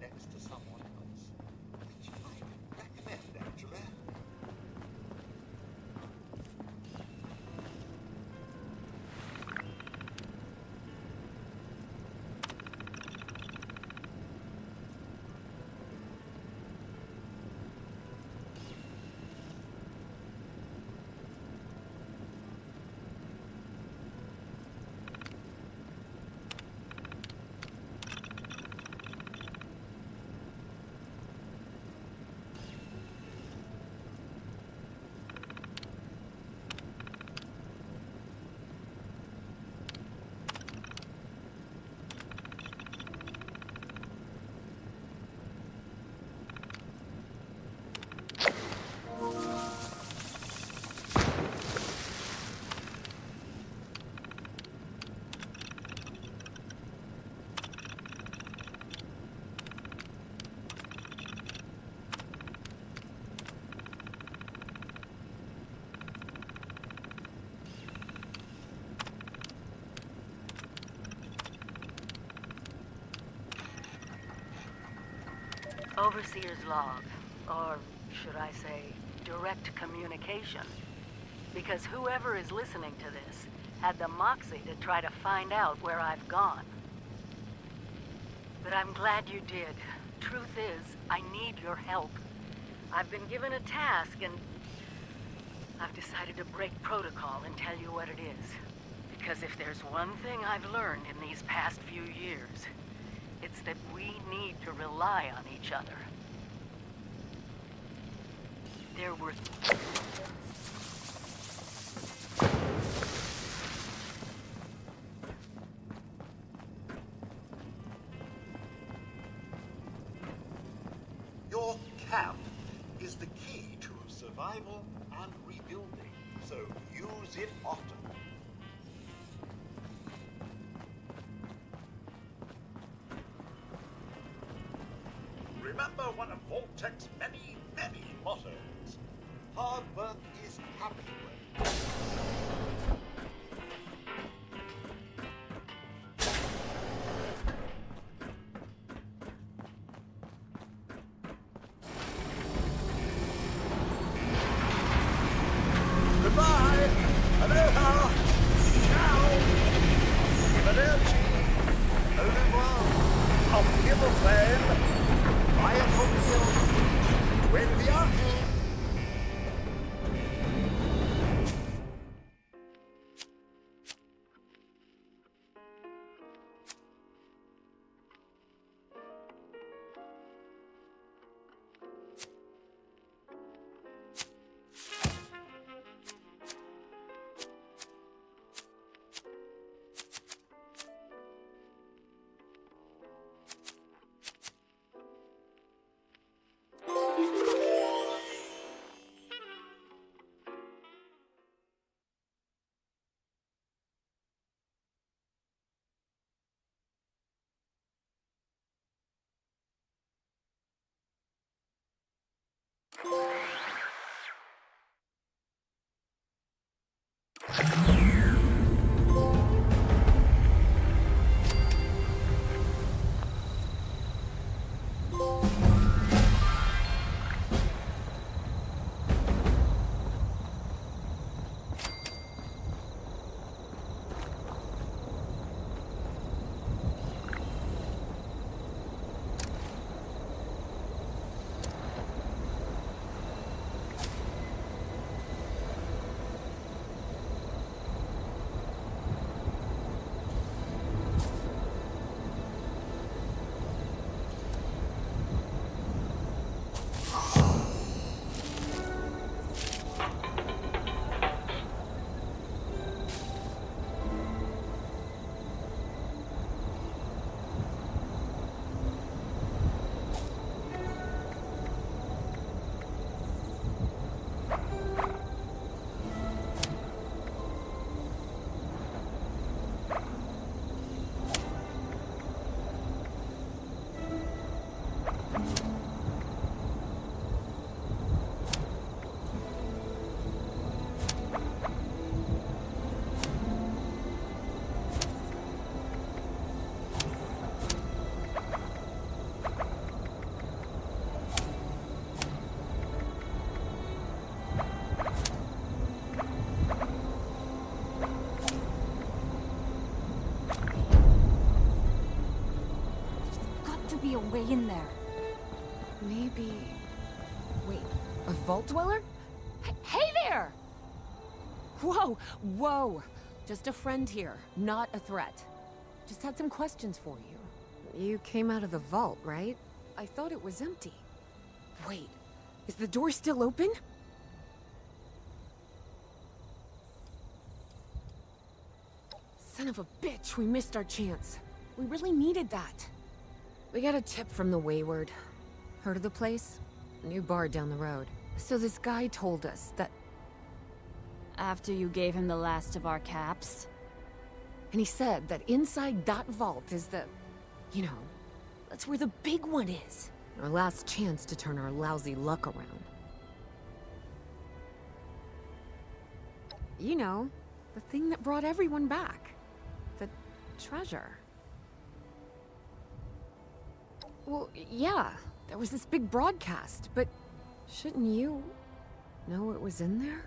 next to someone else, which I'd recommend actually. Overseer's log, or should I say, direct communication. Because whoever is listening to this had the moxie to try to find out where I've gone. But I'm glad you did. Truth is, I need your help. I've been given a task and I've decided to break protocol and tell you what it is. Because if there's one thing I've learned in these past few years, it's that we need to rely on each other. There were... Your camp is the key to survival and rebuilding, so use it often. Remember one of Vault-Tec's many, many mottos. Hard work is happy work. Goodbye! Aloha! Ciao! Arrivederci! Au revoir! Auf Wiedersehen! Fire from the hill. When we are here. way in there. Maybe... Wait, a vault dweller? Hey there! Whoa, whoa! Just a friend here, not a threat. Just had some questions for you. You came out of the vault, right? I thought it was empty. Wait, is the door still open? Son of a bitch, we missed our chance. We really needed that. We got a tip from the Wayward. Heard of the place? A new bar down the road. So this guy told us that... After you gave him the last of our caps? And he said that inside that vault is the... You know, that's where the big one is. Our last chance to turn our lousy luck around. You know, the thing that brought everyone back. The treasure. Well, yeah, there was this big broadcast, but shouldn't you know it was in there?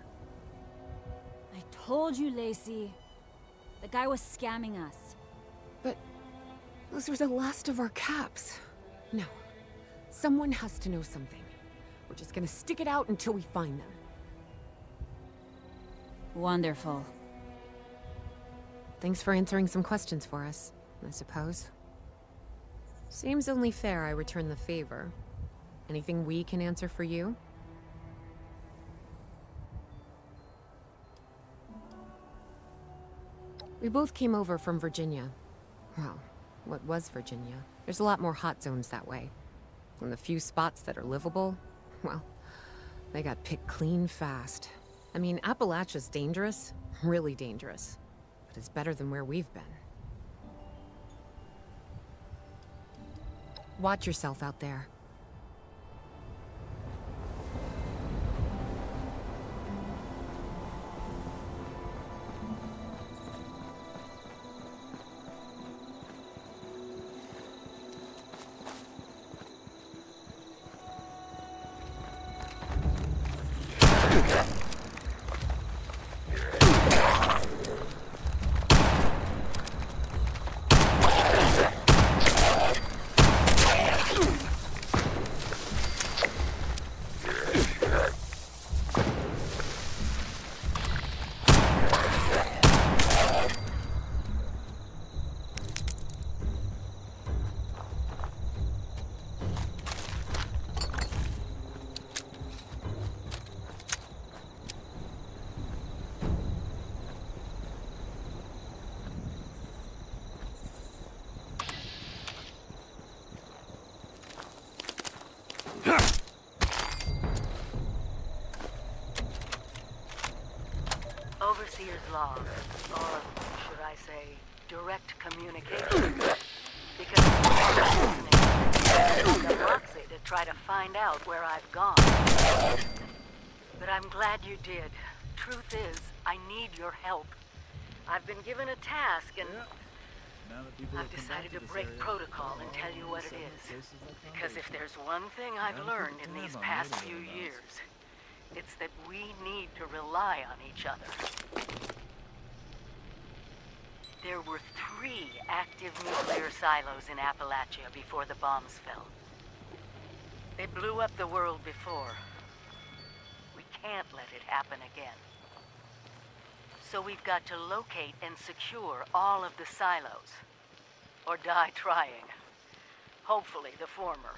I told you, Lacey. The guy was scamming us. But those were the last of our caps. No. Someone has to know something. We're just gonna stick it out until we find them. Wonderful. Thanks for answering some questions for us, I suppose. Seems only fair I return the favor. Anything we can answer for you? We both came over from Virginia. Well, what was Virginia? There's a lot more hot zones that way. And the few spots that are livable, well, they got picked clean fast. I mean, Appalachia's dangerous, really dangerous. But it's better than where we've been. Watch yourself out there. Overseer's log, or should I say, direct communication. Because it's like a proxy to try to find out where I've gone. But I'm glad you did. Truth is, I need your help. I've been given a task and I've decided to break protocol and tell you what it is. Because if there's one thing I've learned in these past few years, it's that we need to rely on each other. There were 3 active nuclear silos in Appalachia before the bombs fell. They blew up the world before. We can't let it happen again. So we've got to locate and secure all of the silos. Or die trying. Hopefully the former.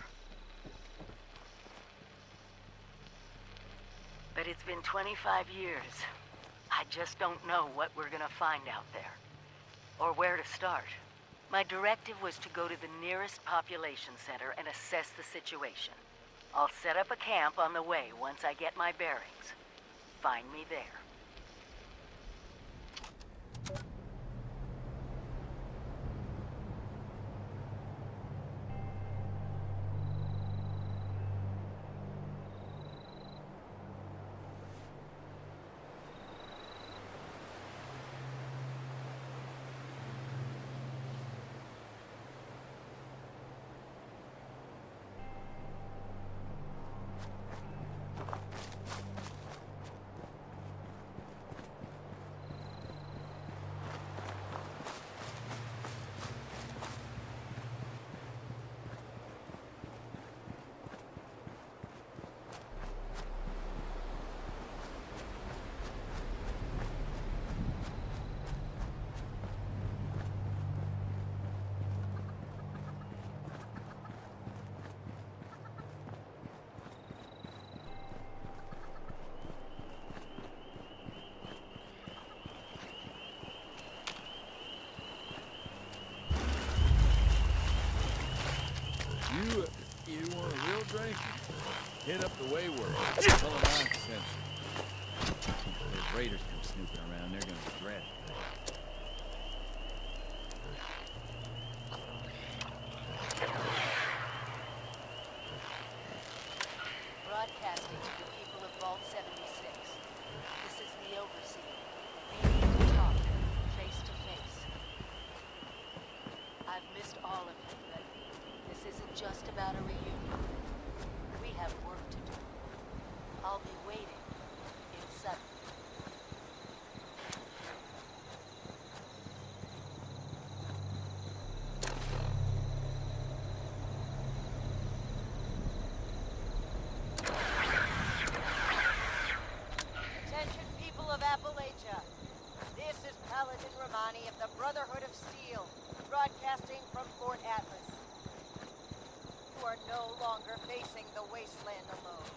But it's been 25 years. I just don't know what we're gonna find out there. Or where to start. My directive was to go to the nearest population center and assess the situation. I'll set up a camp on the way once I get my bearings. Find me there. Hit up the Wayward. Full of nonsense. If raiders come snooping around, they're gonna regret it. Broadcasting to the people of Vault 76. This is the Overseer. We need to talk, face to face. I've missed all of you, but this isn't just about a reunion. We have work to do. I'll be waiting in Sutton. Attention, people of Appalachia. This is Paladin Romani of the Brotherhood of Steel, broadcasting from Fort Atlas. You are no longer facing the wasteland alone.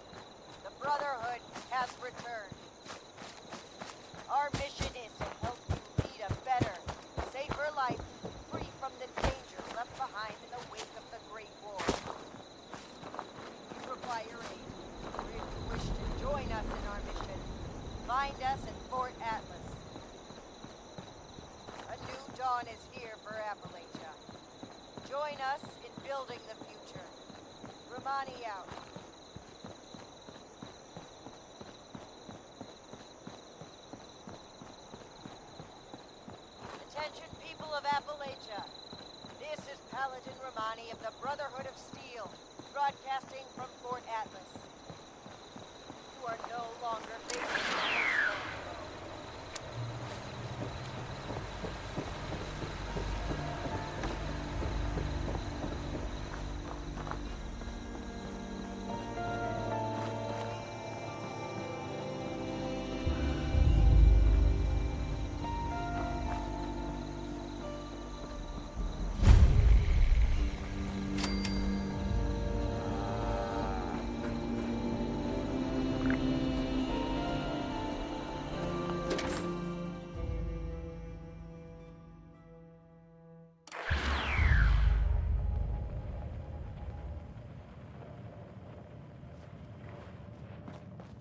The Brotherhood has returned. Our mission is to help you lead a better, safer life, free from the dangers left behind in the wake of the Great War. You require aid. If you wish to join us in our mission, find us at Fort Atlas. A new dawn is here for Appalachia. Join us in building the future. Romani out. Attention, people of Appalachia. This is Paladin Romani of the Brotherhood of Steel, broadcasting from Fort Atlas. You are no longer facing the wasteland alone.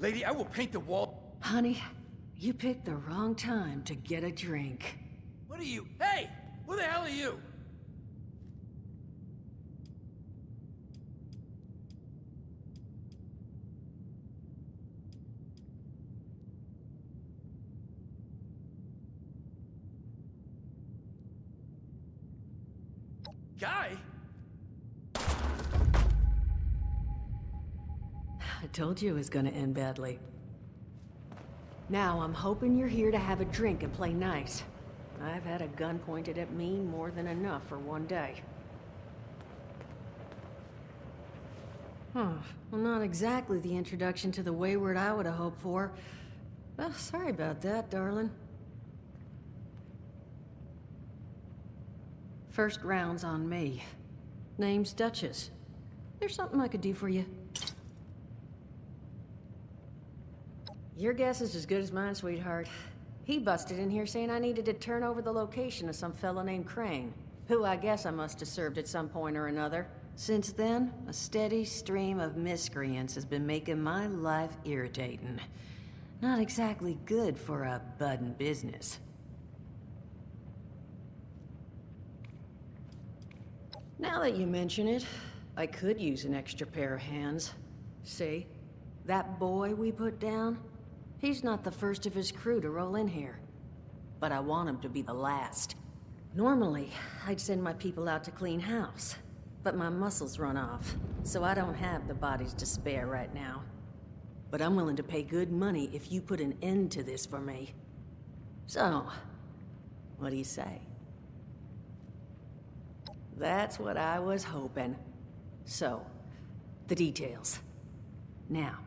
Lady, I will paint the wall. Honey, you picked the wrong time to get a drink. What are you? Hey! Who the hell are you? Guy? I told you it was gonna end badly. Now, I'm hoping you're here to have a drink and play nice. I've had a gun pointed at me more than enough for one day. Well, not exactly the introduction to the Wayward I would have hoped for. Well, sorry about that, darling. First round's on me. Name's Duchess. There's something I could do for you. Your guess is as good as mine, sweetheart. He busted in here saying I needed to turn over the location of some fellow named Crane, who I guess I must have served at some point or another. Since then, a steady stream of miscreants has been making my life irritating. Not exactly good for a budding business. Now that you mention it, I could use an extra pair of hands. See? That boy we put down? He's not the first of his crew to roll in here. But I want him to be the last. Normally, I'd send my people out to clean house. But my muscles run off, so I don't have the bodies to spare right now. But I'm willing to pay good money if you put an end to this for me. So, what do you say? That's what I was hoping. So, the details. Now,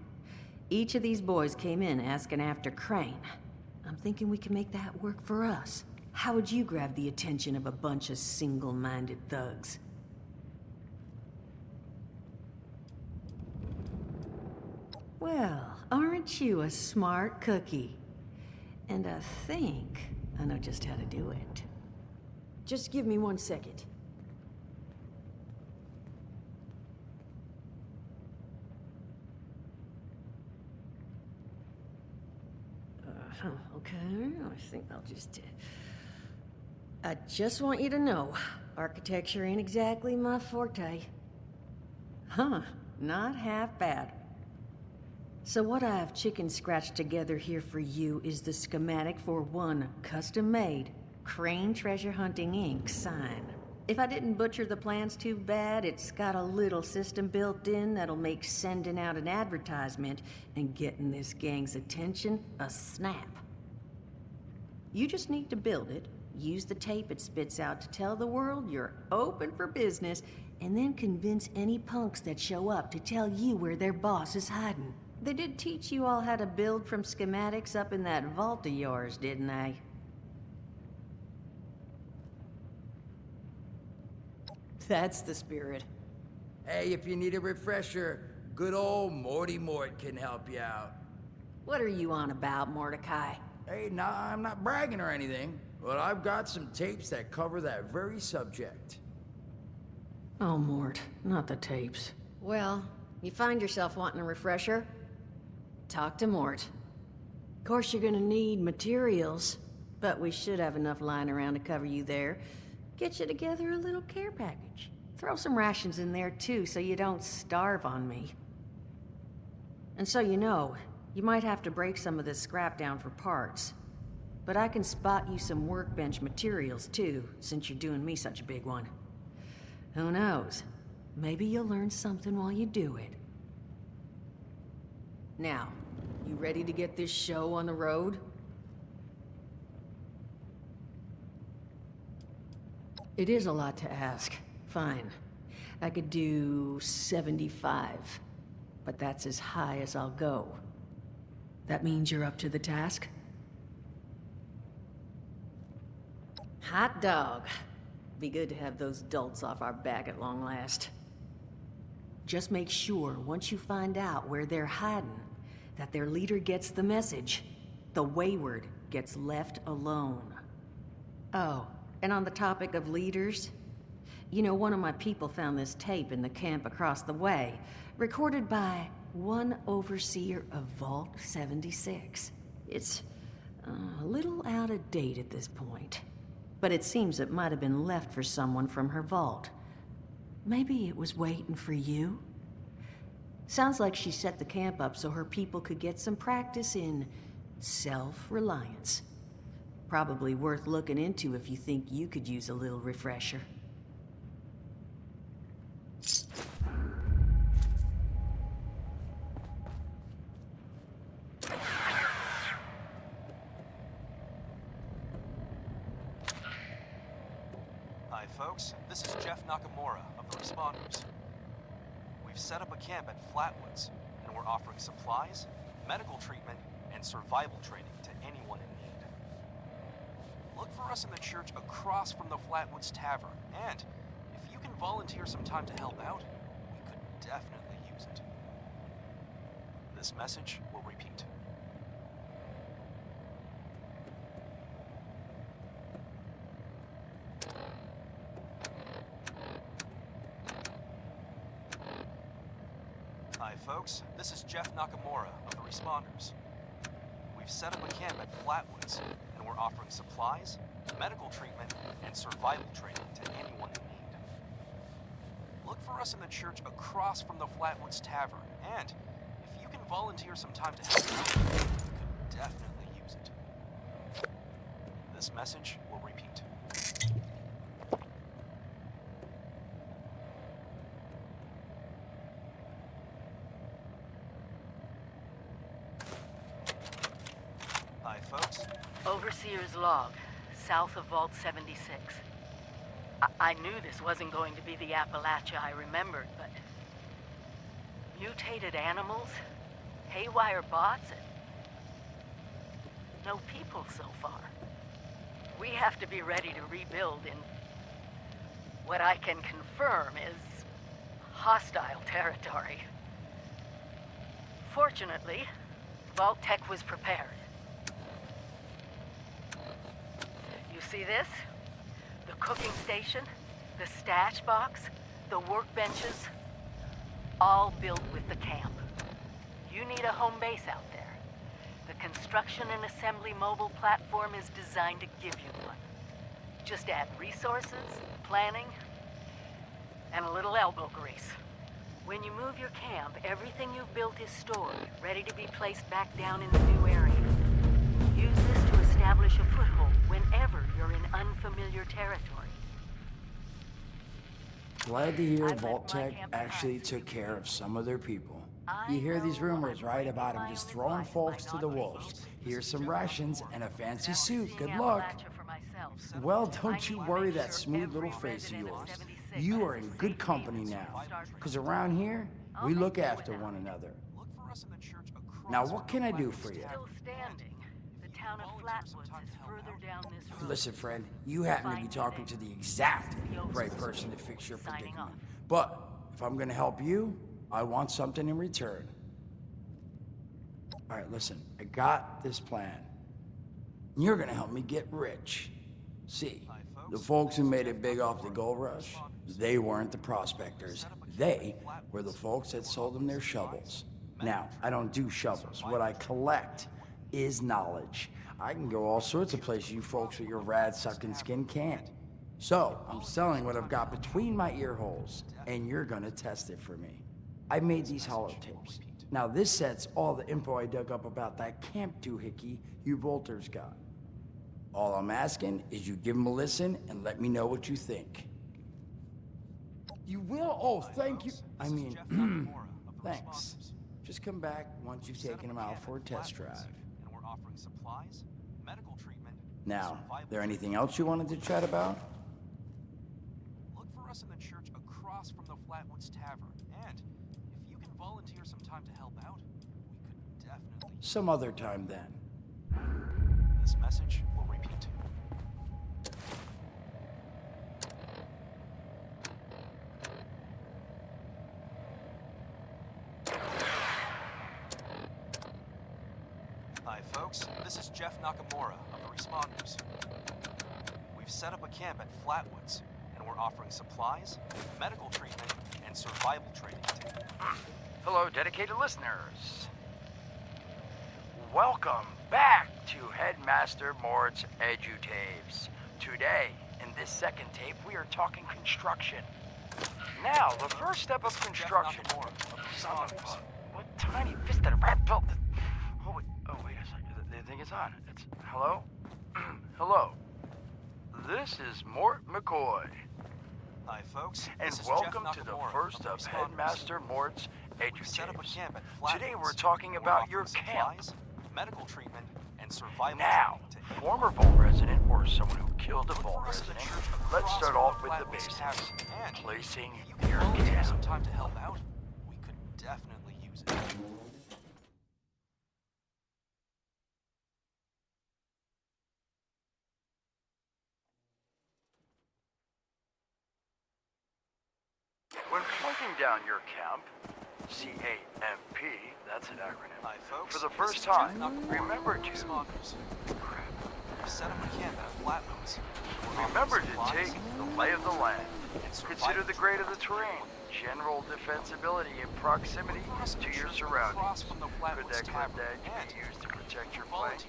each of these boys came in asking after Crane. I'm thinking we can make that work for us. How would you grab the attention of a bunch of single-minded thugs? Well, aren't you a smart cookie? And I think I know just how to do it. Just give me 1 second. Okay, I think I'll just... I just want you to know, architecture ain't exactly my forte. Huh, not half bad. So what I've chicken scratched together here for you is the schematic for one custom-made Crane Treasure Hunting Inc. sign. If I didn't butcher the plans too bad, it's got a little system built in that'll make sending out an advertisement and getting this gang's attention a snap. You just need to build it, use the tape it spits out to tell the world you're open for business, and then convince any punks that show up to tell you where their boss is hiding. They did teach you all how to build from schematics up in that vault of yours, didn't they? That's the spirit. Hey, if you need a refresher, good old Morty Mort can help you out. What are you on about, Mordecai? Hey, nah, I'm not bragging or anything, but I've got some tapes that cover that very subject. Oh, Mort, not the tapes. Well, you find yourself wanting a refresher? Talk to Mort. Of course, you're gonna need materials, but we should have enough lying around to cover you there. Get you together a little care package. Throw some rations in there, too, so you don't starve on me. And so you know, you might have to break some of this scrap down for parts. But I can spot you some workbench materials, too, since you're doing me such a big one. Who knows? Maybe you'll learn something while you do it. Now, you ready to get this show on the road? It is a lot to ask. Fine. I could do 75, but that's as high as I'll go. That means you're up to the task? Hot dog. Be good to have those dolts off our back at long last. Just make sure, once you find out where they're hiding, that their leader gets the message. The wayward gets left alone. Oh, and on the topic of leaders, you know, one of my people found this tape in the camp across the way, recorded by one overseer of Vault 76. It's a little out of date at this point, but it seems it might have been left for someone from her vault. Maybe it was waiting for you? Sounds like she set the camp up so her people could get some practice in self-reliance. Probably worth looking into if you think you could use a little refresher. Hi, folks. This is Jeff Nakamura of the Responders. We've set up a camp at Flatwoods, and we're offering supplies, medical treatment, and survival training to anyone in need. Look for us in the church across from the Flatwoods Tavern, and if you can volunteer some time to help out, we could definitely use it. This message will repeat. Hi, folks. This is Jeff Nakamura of the Responders. We've set up a camp at Flatwoods, and we're offering supplies, medical treatment, and survival training to anyone in need. Look for us in the church across from the Flatwoods Tavern, and if you can volunteer some time to help out, we could definitely use it. This message will repeat. Hi, folks. Overseer's log, south of Vault 76. I knew this wasn't going to be the Appalachia I remembered, but... mutated animals, haywire bots, and... no people so far. We have to be ready to rebuild in... what I can confirm is... hostile territory. Fortunately, Vault Tech was prepared. You see this? The cooking station, the stash box, the workbenches, all built with the camp. You need a home base out there. The construction and assembly mobile platform is designed to give you one. Just add resources, planning, and a little elbow grease. When you move your camp, everything you've built is stored, ready to be placed back down in the new area. Use this to establish a foothold whenever you're in unfamiliar territory. Glad to hear Vault-Tec actually took care of some of their people. You hear these rumors, right, about them just throwing folks to the wolves. Here's some rations and a fancy suit. Good luck. Well, don't you worry that smooth little face of yours. You are in good company now. Because around here, we look after one another. Now, what can I do for you? Still standing. The town of Flatwoods is further down this road. Listen, friend, you happen to be talking to the exact right person to fix your predicament. But if I'm gonna help you, I want something in return. All right, listen, I got this plan. You're gonna help me get rich. See, the folks who made it big off the gold rush, they weren't the prospectors. They were the folks that sold them their shovels. Now, I don't do shovels. What I collect is knowledge. I can go all sorts of places you folks with your rad-sucking skin can't. So, I'm selling what I've got between my ear holes, and you're gonna test it for me. I made these holotapes. Now, this set's all the info I dug up about that camp doohickey you Volters got. All I'm asking is you give them a listen and let me know what you think. You will? Oh, thank you. I mean, thanks. Just come back once you've taken them out for a test drive. Now, there anything else you wanted to chat about? Look for us in the church across from the Flatwoods Tavern, and if you can volunteer some time to help out, we could definitely... Some other time then. This message will repeat. Hi, folks. This is Jeff Nakamura of the Responders. We've set up a camp at Flatwoods, and we're offering supplies, medical treatment, and survival training to... Hello, dedicated listeners. Welcome back to Headmaster Mord's Edutapes. Today, in this second tape, we are talking construction. Now, the first step of construction... Son of a... What tiny fisted rat built... Oh, wait a second. The thing is on. It's... Hello? Hello. This is Mort McCoy. Hi, folks. And welcome to the first of Headmaster Mort's Edutapes. Today we're talking about your camp. Medical treatment and survival. Now, former Vault resident or someone who killed a Vault resident, let's start off with the basics. Placing your camp. Some time to help out, we could definitely use it. When pointing down your camp, CAMP, that's an acronym. Hi, folks. For the first time, remember to... Set up a camp at Flatwoods. Remember to take the lay of the land. Consider the grade of the terrain, general defensibility and proximity to your surroundings. Could that be used to protect your flank?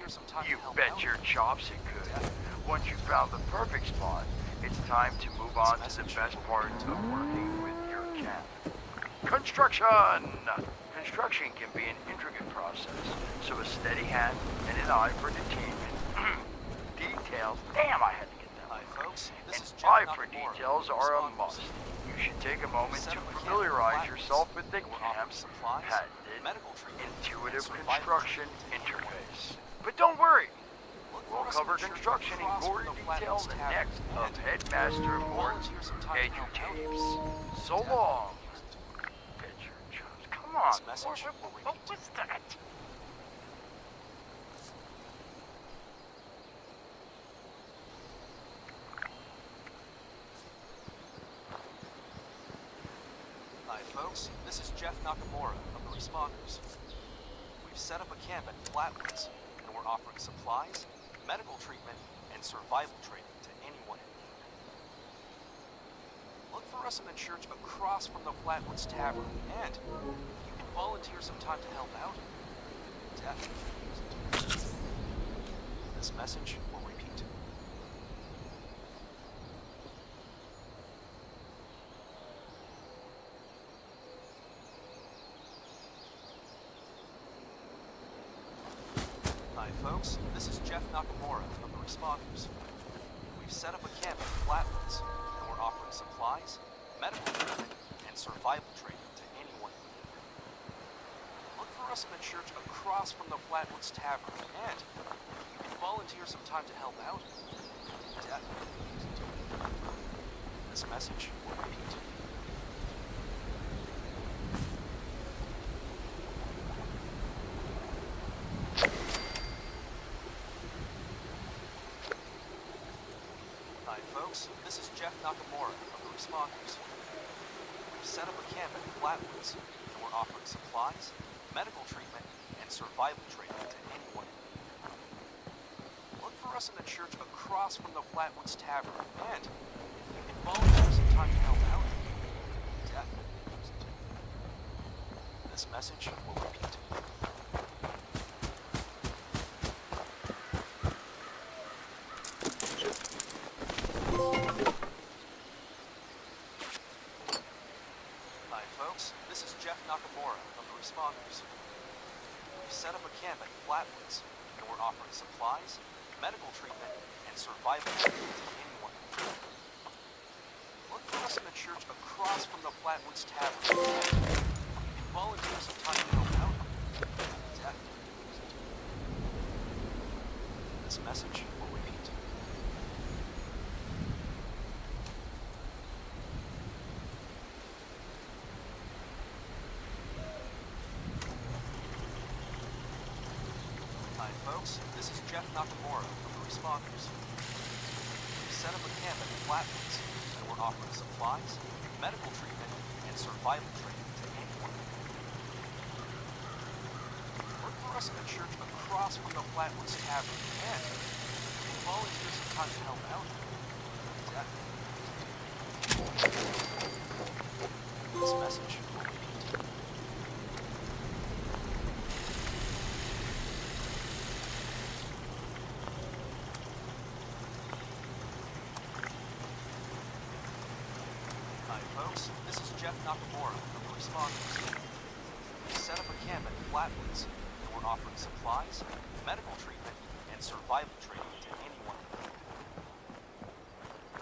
You bet your chops it could. Once you've found the perfect spot, it's time to move on to the best part of working with your camp. Construction! Construction can be an intricate process, so a steady hand and an eye for detainment. Details. Damn, I had to get that. Hi, folks. An eye for details are a must. You should take a moment to familiarize yourself with the camp's patented, intuitive construction interface. But don't worry, we'll cover construction in gory detail in the next of Headmaster Mort's Edutapes. So long. Come on. What was that? Hi, folks. This is Jeff Nakamura of the Responders. We've set up a camp at Flatwoods, and we're offering supplies, medical treatment, and survival training to anyone in need. Look for us in the church across from the Flatwoods Tavern, and if you can volunteer some time to help out, definitely use it. This message will repeat. Hi folks, this is Jeff Nakamura of the Responders. We've set up a camp in Flatwoods, and we're offering supplies, medical treatment, and survival training to anyone in need. Look for us in the church across from the Flatwoods Tavern, and if you can volunteer some time to help out, definitely use it. This message will repeat. Hi folks, this is Jeff Nakamura of the Responders. We've set up a camp in Flatwoods, and we're offering supplies, medical treatment, and survival training to anyone in need. Look for us in the church across from the Flatwoods Tavern, and if you can volunteer some time to help out, definitely use it. This message will repeat. Hi folks, this is Jeff Nakamura of the Responders. We've set up a camp at Flatwoods, and we're offering supplies, medical treatment, and survival training to anyone in need. Look for us in the church across from the Flatwoods Tavern. If you can volunteer some time to help out, definitely use it. This message will repeat. Hi folks, this is Jeff Nakamura of the Responders. We've set up a camp at Flatwoods, and we're offering supplies, medical treatment, and survival training to anyone in need. Look for us in the church across from the Flatwoods Tavern, and if you can volunteer some time to help out, definitely use it. This message will repeat. Hi folks, this is Jeff Nakamura of the Responders. We set up a camp at Flatwoods, and we're offering supplies, medical treatment, and survival training to anyone in need.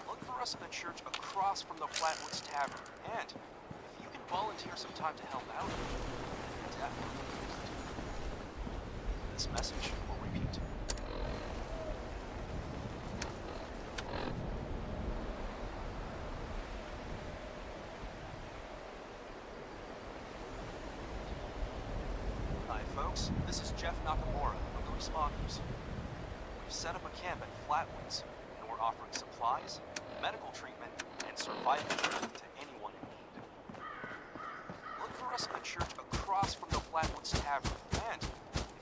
Look for us in the church across from the Flatwoods Tavern, and if you can volunteer some time to help out, definitely use it. This message will repeat. Hi folks, this is Jeff Nakamura of the Responders. We've set up a camp at Flatwoods, and we're offering supplies, medical treatment, and survival training to anyone in need. Look for us in the church across from the Flatwoods Tavern, and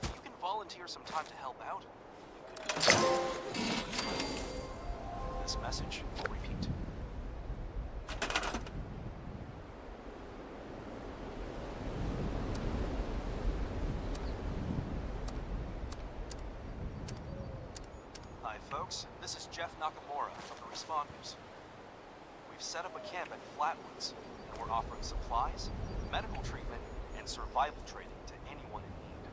if you can volunteer some time to help out, you could use it. This message will repeat. Hi folks, this is Jeff Nakamura of the Responders. We've set up a camp at Flatwoods, and we're offering supplies, medical treatment, and survival training to anyone in need.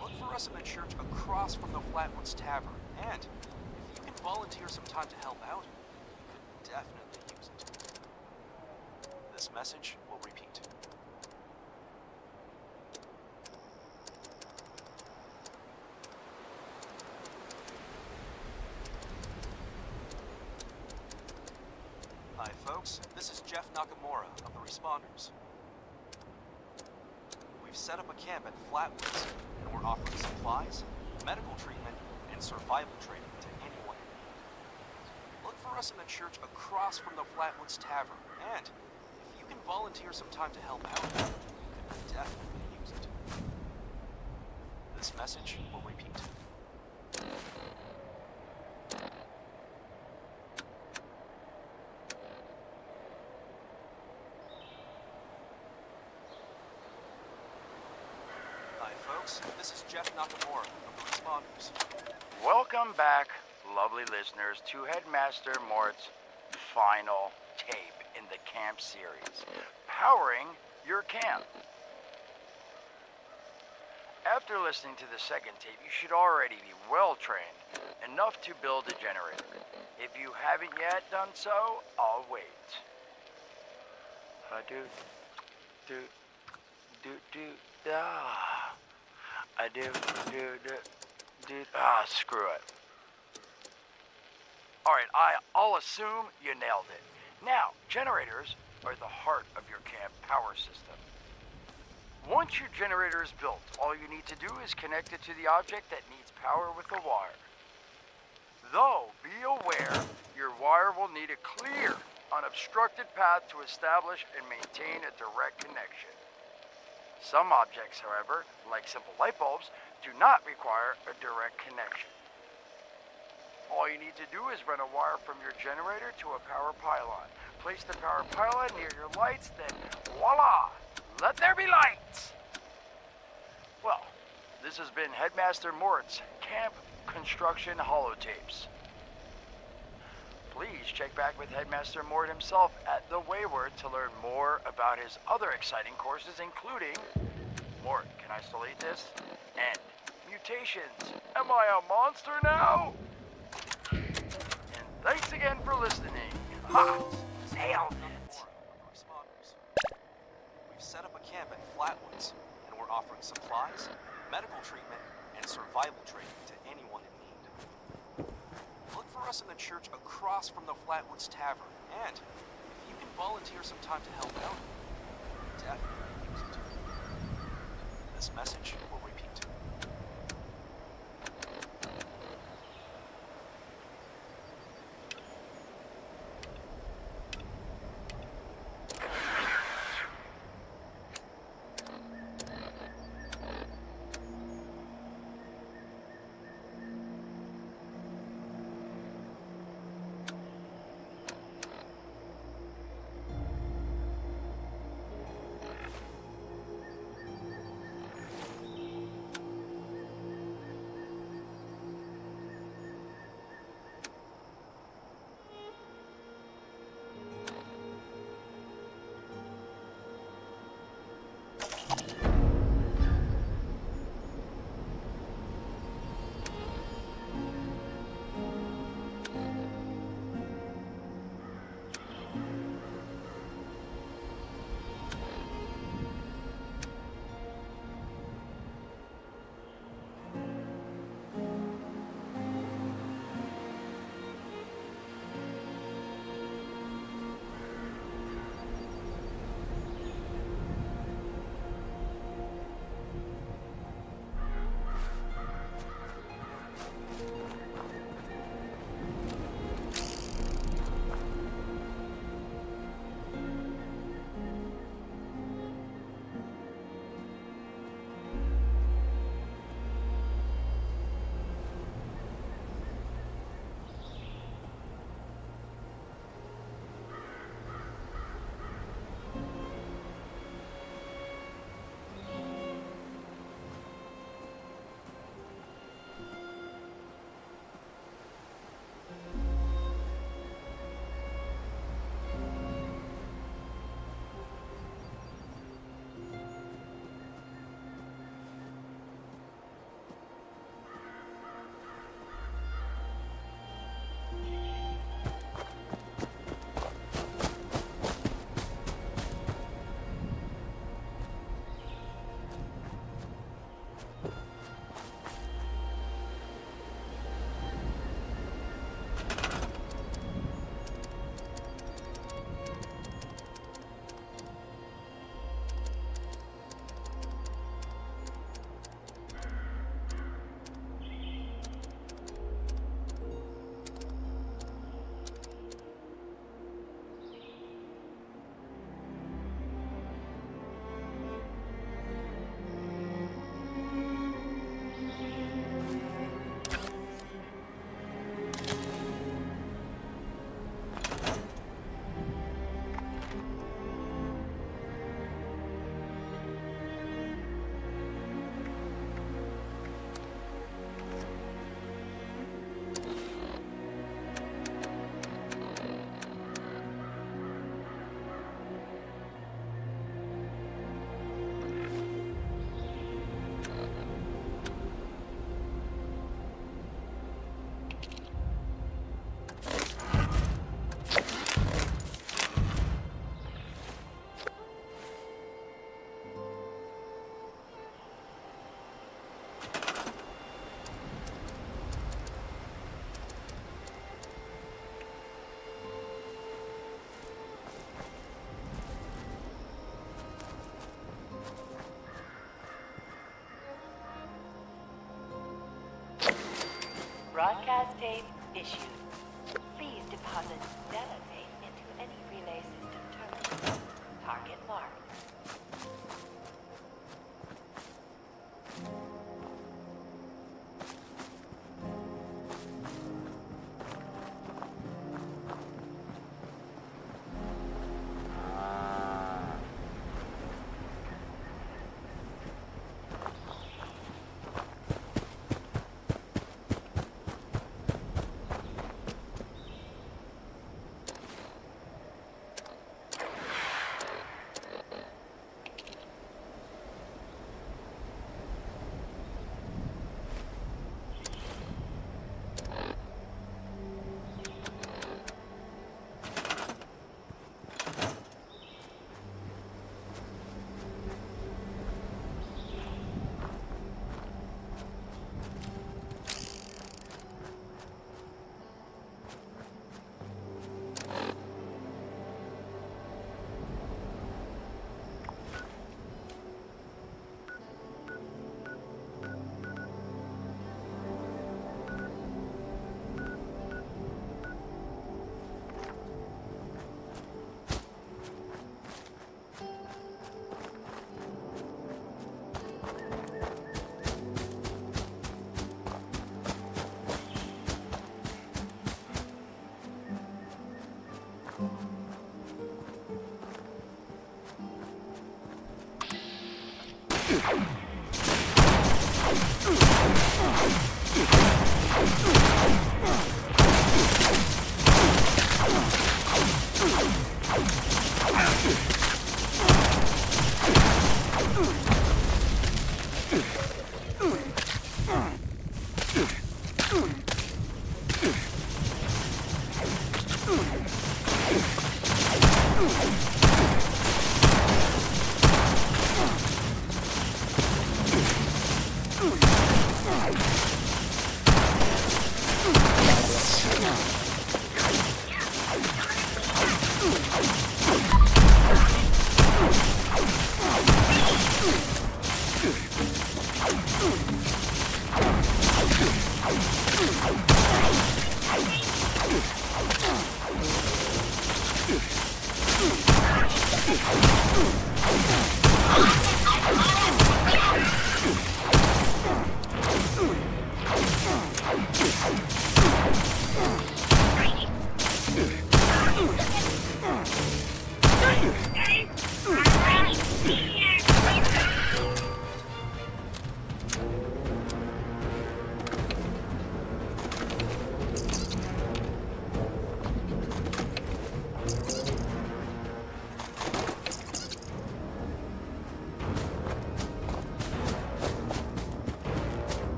Look for us in the church across from the Flatwoods Tavern, and if you can volunteer some time to help out, you could definitely use it. This message will repeat. Hi folks, this is Jeff Nakamura of the Responders. We've set up a camp at Flatwoods, and we're offering supplies, medical treatment, and survival training to anyone in need. Look for us in the church across from the Flatwoods Tavern, and if you can volunteer some time to help out, you could definitely use it. This message will repeat. Hi folks, this is Jeff Nakamura of the responders. Welcome back, lovely listeners, to Headmaster Mort's final tape in the camp series, Powering Your Camp. After listening to the second tape, you should already be well trained enough to build a generator. If you haven't yet done so, I'll wait. Screw it. Alright, I'll assume you nailed it. Now, generators are the heart of your camp power system. Once your generator is built, all you need to do is connect it to the object that needs power with a wire. Though, be aware, your wire will need a clear, unobstructed path to establish and maintain a direct connection. Some objects, however, like simple light bulbs, do not require a direct connection. All you need to do is run a wire from your generator to a power pylon. Place the power pylon near your lights, then voila! Let there be lights! Well, this has been Headmaster Mort's Camp Construction Holotapes. Please check back with Headmaster Mort himself at the Wayward to learn more about his other exciting courses, including Mort, can I still eat this? And mutations. Am I a monster now? And thanks again for listening. Ha! Nailed it! Responders. We've set up a camp at Flatwoods, and we're offering supplies, medical treatment, and survival training to anyone in need. Look for us in the church across from the Flatwoods Tavern, and if you can volunteer some time to help out, definitely use it. This message will repeat. Broadcast tape issued. Please deposit data tape into any relay system terminal. Target marked.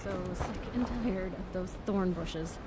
so sick and tired of those thorn bushes.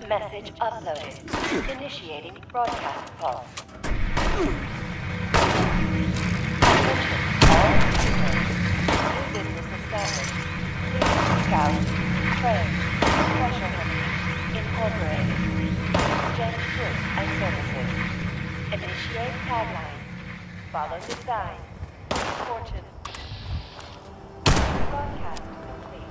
Message uploaded. Initiating broadcast pulse. Attention, all users. New business established. New Scout, Train, Special Hunt, Incorporated. Gen Goods and Services. Initiate tagline. Follow design. Fortune. Broadcast complete.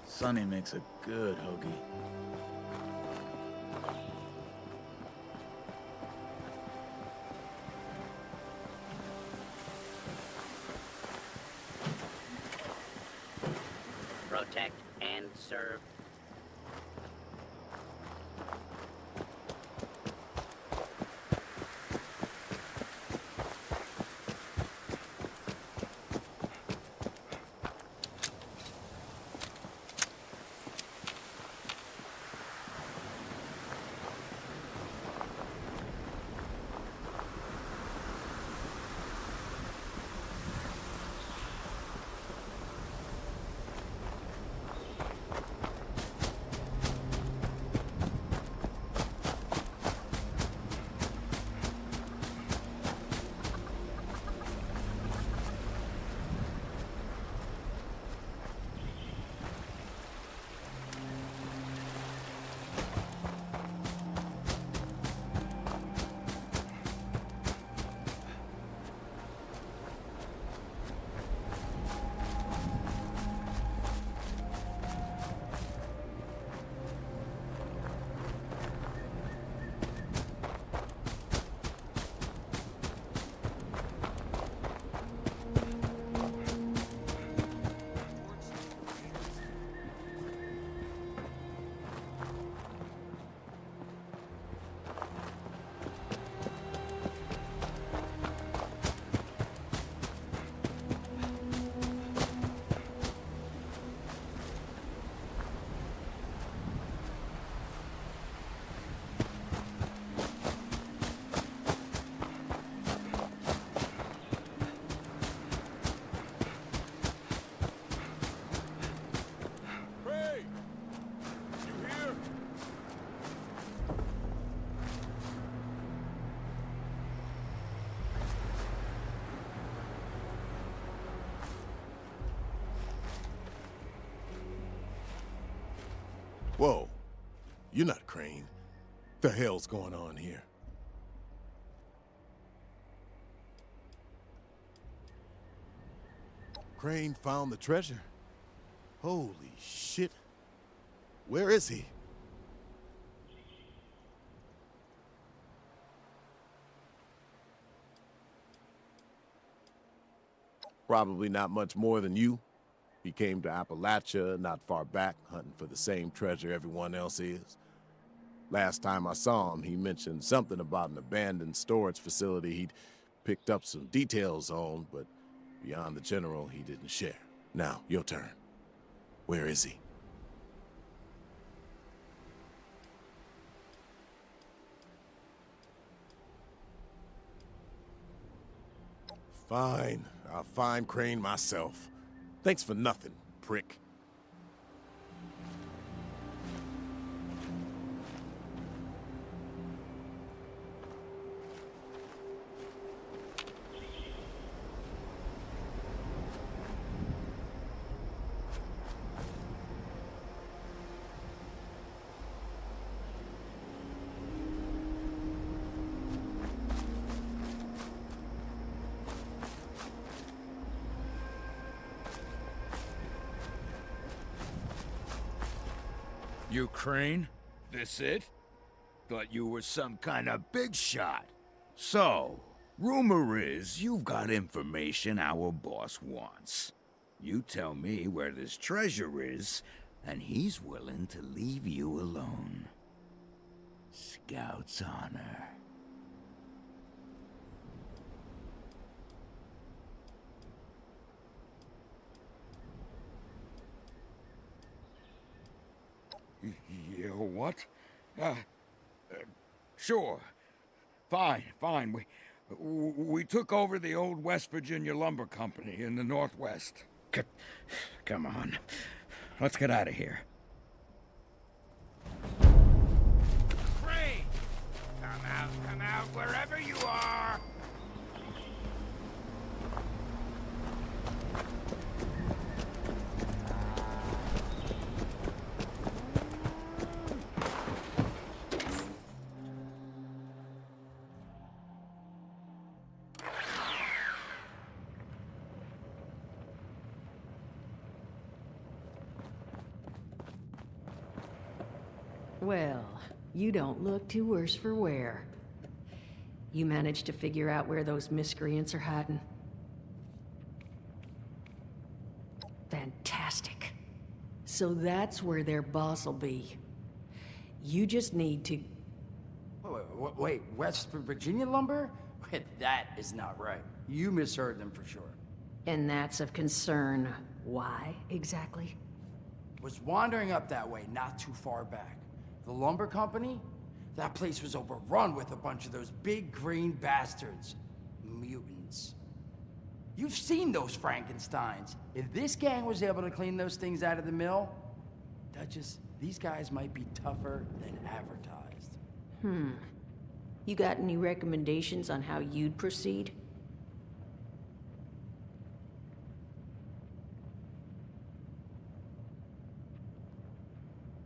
Sonny makes a good hoagie. Protect and serve. Whoa. You're not Crane. The hell's going on here? Crane found the treasure? Holy shit. Where is he? Probably not much more than you. He came to Appalachia not far back, hunting for the same treasure everyone else is. Last time I saw him, he mentioned something about an abandoned storage facility he'd picked up some details on, but beyond the general, he didn't share. Now, your turn. Where is he? Fine. I'll find Crane myself. Thanks for nothing, prick. You Crane? This it? Thought you were some kind of big shot. So, rumor is you've got information our boss wants. You tell me where this treasure is, and he's willing to leave you alone. Scout's honor. Yeah, what? Sure. Fine. We took over the old West Virginia Lumber Company in the Northwest. Come on. Let's get out of here. Crane! Come out, wherever you are! Well, you don't look too worse for wear. You managed to figure out where those miscreants are hiding? Fantastic. So that's where their boss will be. You just need to... Wait, West Virginia lumber? That is not right. You misheard them for sure. And that's of concern. Why, exactly? Was wandering up that way not too far back. The lumber company? That place was overrun with a bunch of those big green bastards. Mutants. You've seen those Frankensteins. If this gang was able to clean those things out of the mill, Duchess, these guys might be tougher than advertised. You got any recommendations on how you'd proceed?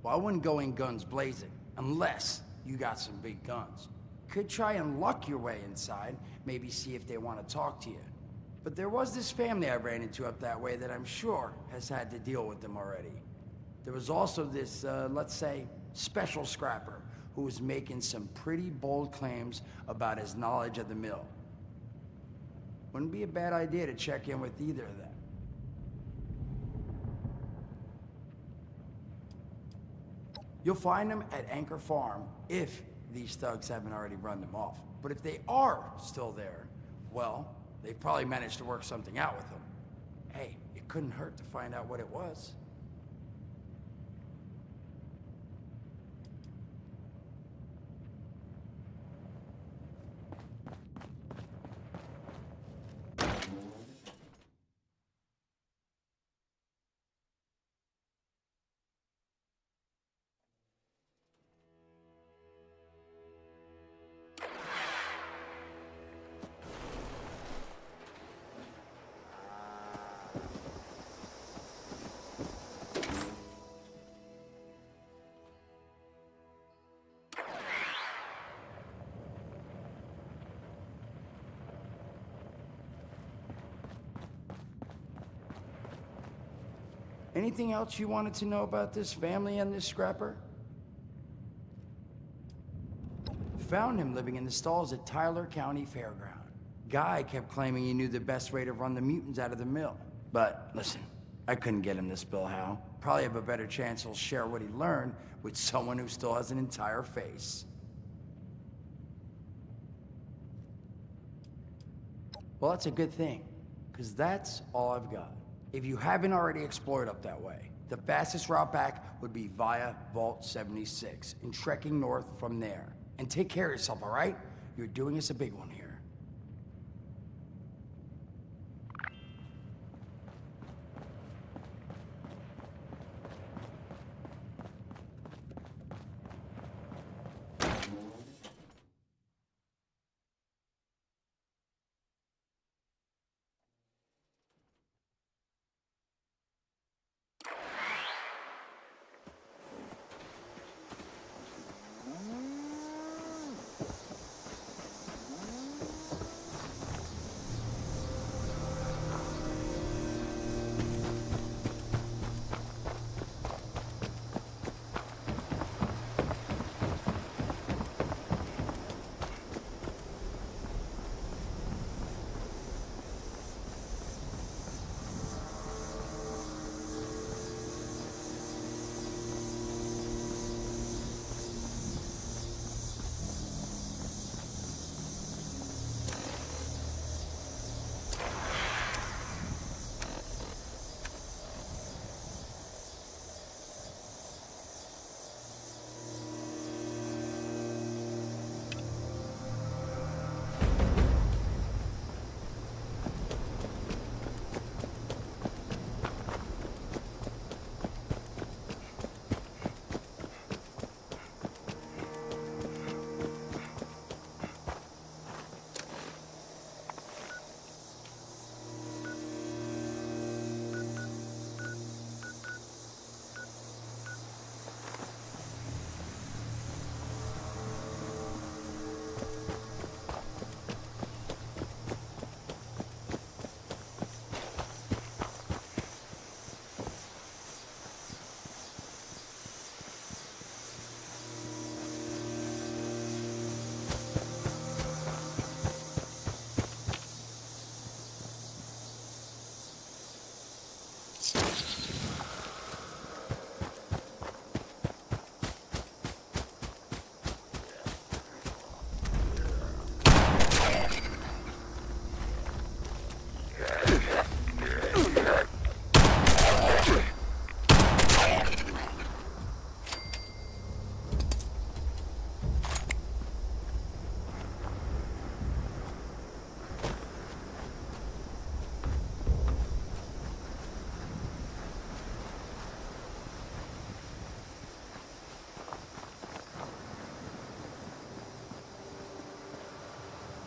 Well, I wouldn't go in guns blazing, unless you got some big guns. Could try and luck your way inside, maybe see if they want to talk to you. But there was this family I ran into up that way that I'm sure has had to deal with them already. There was also this, let's say, special scrapper who was making some pretty bold claims about his knowledge of the mill. Wouldn't be a bad idea to check in with either of them. You'll find them at Anchor Farm, if these thugs haven't already run them off. But if they are still there, well, they probably managed to work something out with them. Hey, it couldn't hurt to find out what it was. Anything else you wanted to know about this family and this scrapper? Found him living in the stalls at Tyler County Fairground. Guy kept claiming he knew the best way to run the mutants out of the mill. But listen, I couldn't get him to spill how. Probably have a better chance he'll share what he learned with someone who still has an entire face. Well, that's a good thing, because that's all I've got. If you haven't already explored up that way, the fastest route back would be via Vault 76 and trekking north from there. And take care of yourself, all right? You're doing us a big one here.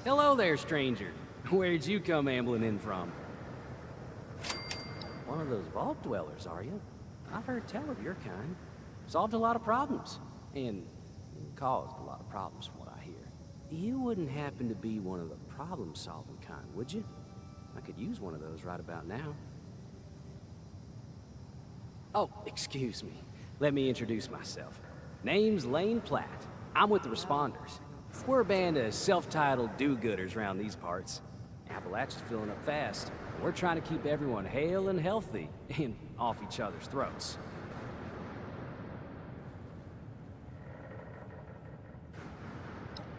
Hello there, stranger. Where'd you come ambling in from? One of those vault dwellers, are you? I've heard tell of your kind. Solved a lot of problems. And caused a lot of problems from what I hear. You wouldn't happen to be one of the problem-solving kind, would you? I could use one of those right about now. Oh, excuse me. Let me introduce myself. Name's Lane Platt. I'm with the Responders. We're a band of self-titled do-gooders around these parts. Appalachia's filling up fast. We're trying to keep everyone hale and healthy and off each other's throats.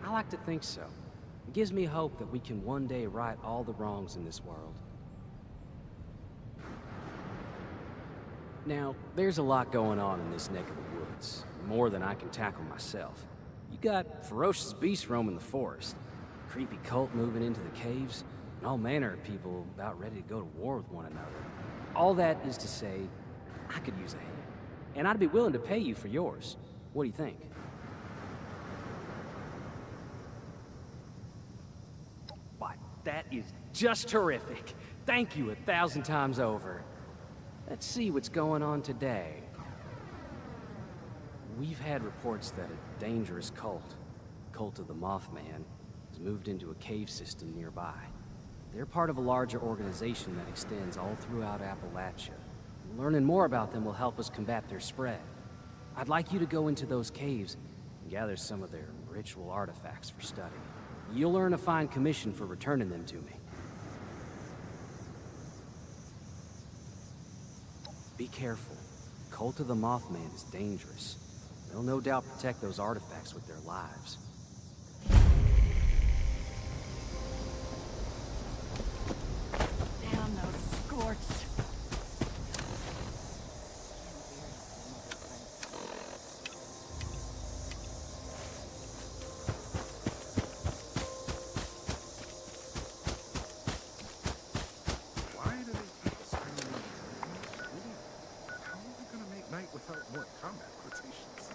I like to think so. It gives me hope that we can one day right all the wrongs in this world. Now, there's a lot going on in this neck of the woods. More than I can tackle myself. You got ferocious beasts roaming the forest, a creepy cult moving into the caves, and all manner of people about ready to go to war with one another. All that is to say, I could use a hand. And I'd be willing to pay you for yours. What do you think? Why, that is just terrific. Thank you 1,000 times over. Let's see what's going on today. We've had reports that a dangerous cult, Cult of the Mothman, has moved into a cave system nearby. They're part of a larger organization that extends all throughout Appalachia. Learning more about them will help us combat their spread. I'd like you to go into those caves and gather some of their ritual artifacts for study. You'll earn a fine commission for returning them to me. Be careful. Cult of the Mothman is dangerous. They'll no doubt protect those artifacts with their lives. Damn those scorched. Why do they keep screaming at me? How are we gonna make night without more combat quotations?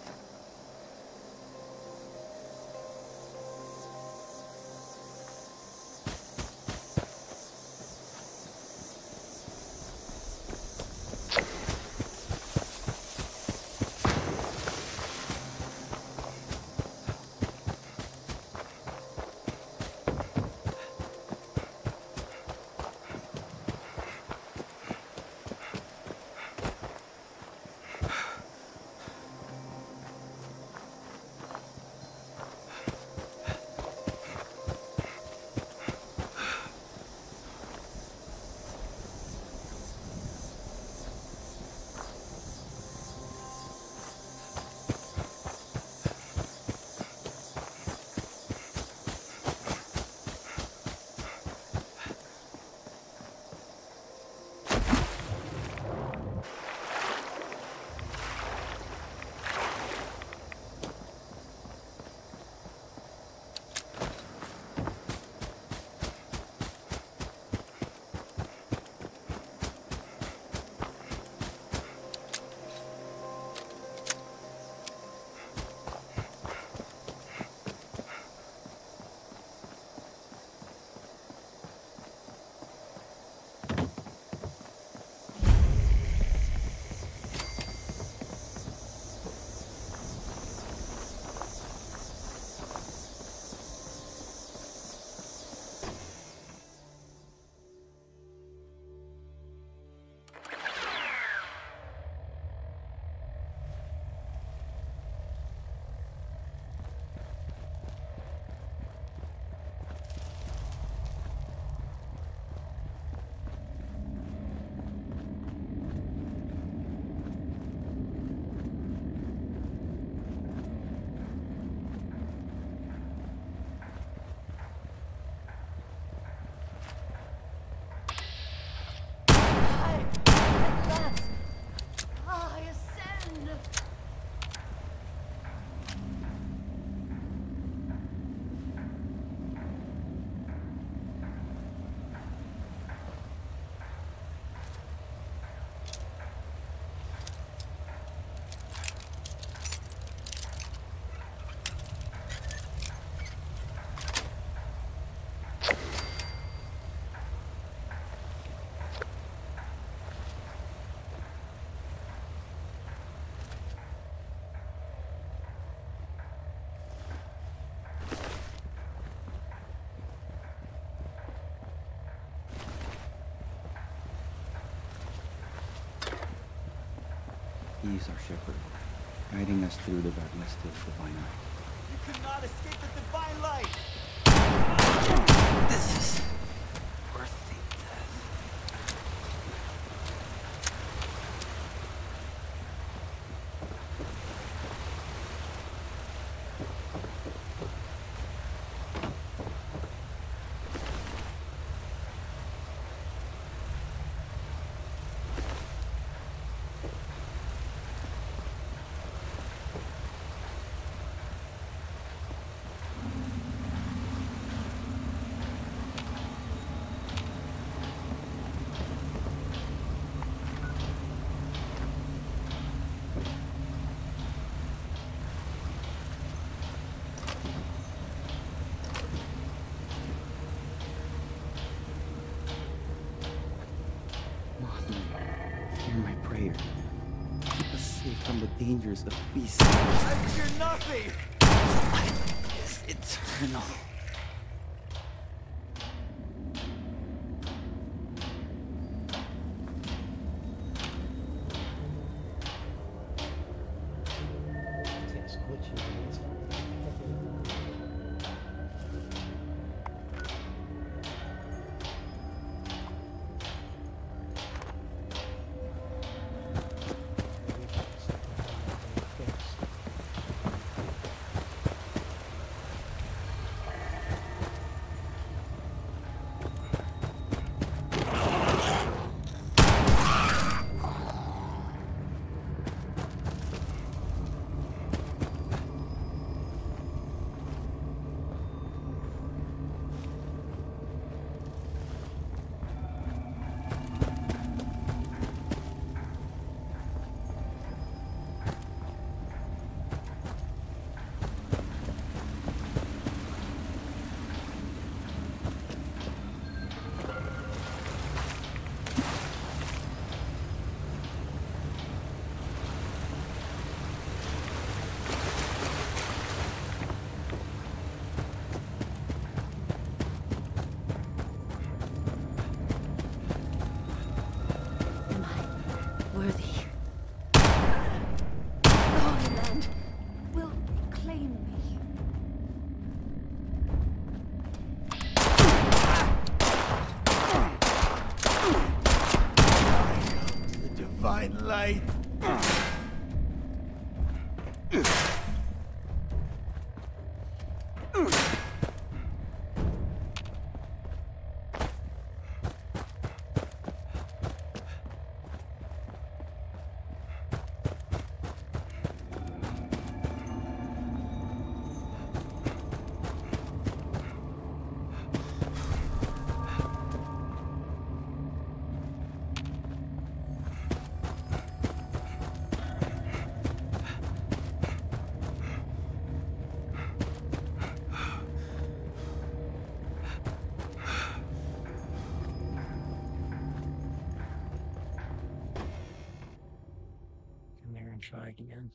He is our shepherd, guiding us through the darkness to the divine light. You cannot escape the divine light! This is worthy death. Hear my prayer. Keep us safe from the dangers of beasts. I fear nothing! Light is eternal. divine light. Come there and try again.